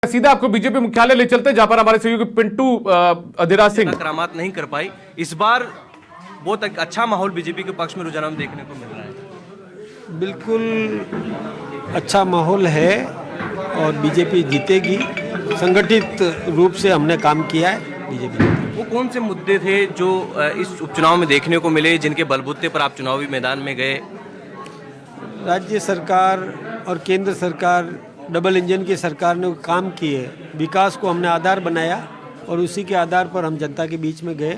सीधा आपको बीजेपी मुख्यालय ले चलते हैं, जहां पर हमारे सहयोगी पिंटू अधिराज सिंह करामात नहीं कर पाई। इस बार बहुत अच्छा माहौल बीजेपी के पक्ष में रुझान देखने को मिल रहा है। बिल्कुल अच्छा माहौल है और बीजेपी जीतेगी। संगठित रूप से हमने काम किया है, बीजेपी। वो कौन से मुद्दे थे जो इस उपचुनाव में देखने को मिले, जिनके बलबूते पर आप चुनावी मैदान में गए? राज्य सरकार और केंद्र सरकार डबल इंजन की सरकार ने काम किए, विकास को हमने आधार बनाया और उसी के आधार पर हम जनता के बीच में गए।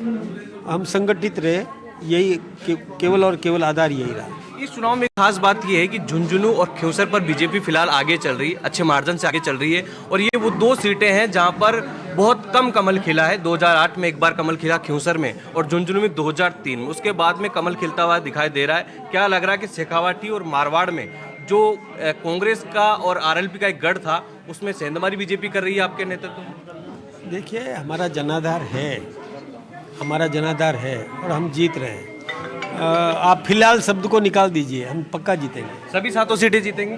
हम संगठित रहे, यही केवल और केवल आधार यही रहा। इस चुनाव में खास बात यह है कि झुंझुनू और खिवसर पर बीजेपी फिलहाल आगे चल रही है, अच्छे मार्जिन से आगे चल रही है। और ये वो दो सीटें हैं जहां पर बहुत कम कमल खिला है। 2008 में एक बार कमल खिला खिवसर में, और झुंझुनू में 2003 में। उसके बाद में कमल खिलता हुआ दिखाई दे रहा है। क्या लग रहा है कि शेखावाटी और मारवाड़ में जो कांग्रेस का और आरएलपी का एक गढ़ था, उसमें सेंधमारी बीजेपी कर रही है आपके नेतृत्व में? देखिए, हमारा जनाधार है और हम जीत रहे हैं। आप फिलहाल शब्द को निकाल दीजिए, हम पक्का जीतेंगे। सभी 7 सीटें जीतेंगे?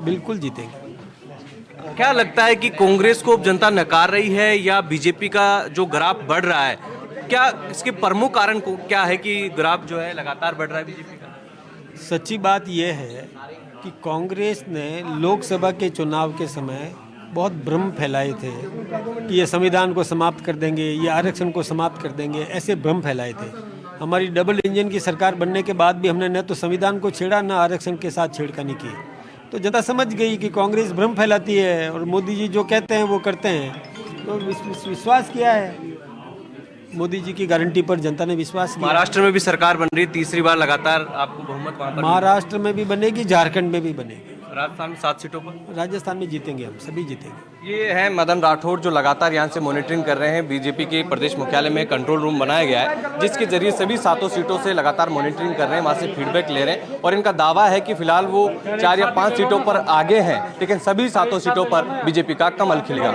बिल्कुल जीतेंगे। क्या लगता है कि कांग्रेस को अब जनता नकार रही है या बीजेपी का जो ग्राफ बढ़ रहा है, क्या इसके प्रमुख कारण को क्या है कि ग्राफ जो है लगातार बढ़ रहा है बीजेपी का? सच्ची बात यह है कि कांग्रेस ने लोकसभा के चुनाव के समय बहुत भ्रम फैलाए थे कि ये संविधान को समाप्त कर देंगे, ये आरक्षण को समाप्त कर देंगे, ऐसे भ्रम फैलाए थे। हमारी डबल इंजन की सरकार बनने के बाद भी हमने न तो संविधान को छेड़ा, न आरक्षण के साथ छेड़खानी की। तो जनता समझ गई कि कांग्रेस भ्रम फैलाती है और मोदी जी जो कहते हैं वो करते हैं। तो विश्वास किया है, मोदी जी की गारंटी पर जनता ने विश्वास किया। महाराष्ट्र में भी सरकार बन रही है, तीसरी बार लगातार आपको बहुमत वहां पर? महाराष्ट्र में भी बनेगी, झारखंड में भी बनेगी। राजस्थान में 7 सीटों पर? राजस्थान में जीतेंगे, हम सभी जीतेंगे। ये है मदन राठौड़ जो लगातार यहाँ से मॉनिटरिंग कर रहे हैं। बीजेपी के प्रदेश मुख्यालय में कंट्रोल रूम बनाया गया है, जिसके जरिए सभी 7 सीटों से लगातार मॉनिटरिंग कर रहे हैं, वहाँ से फीडबैक ले रहे हैं। और इनका दावा है कि फिलहाल वो 4 या 5 सीटों पर आगे हैं, लेकिन सभी 7 सीटों पर बीजेपी का कमल खिलेगा।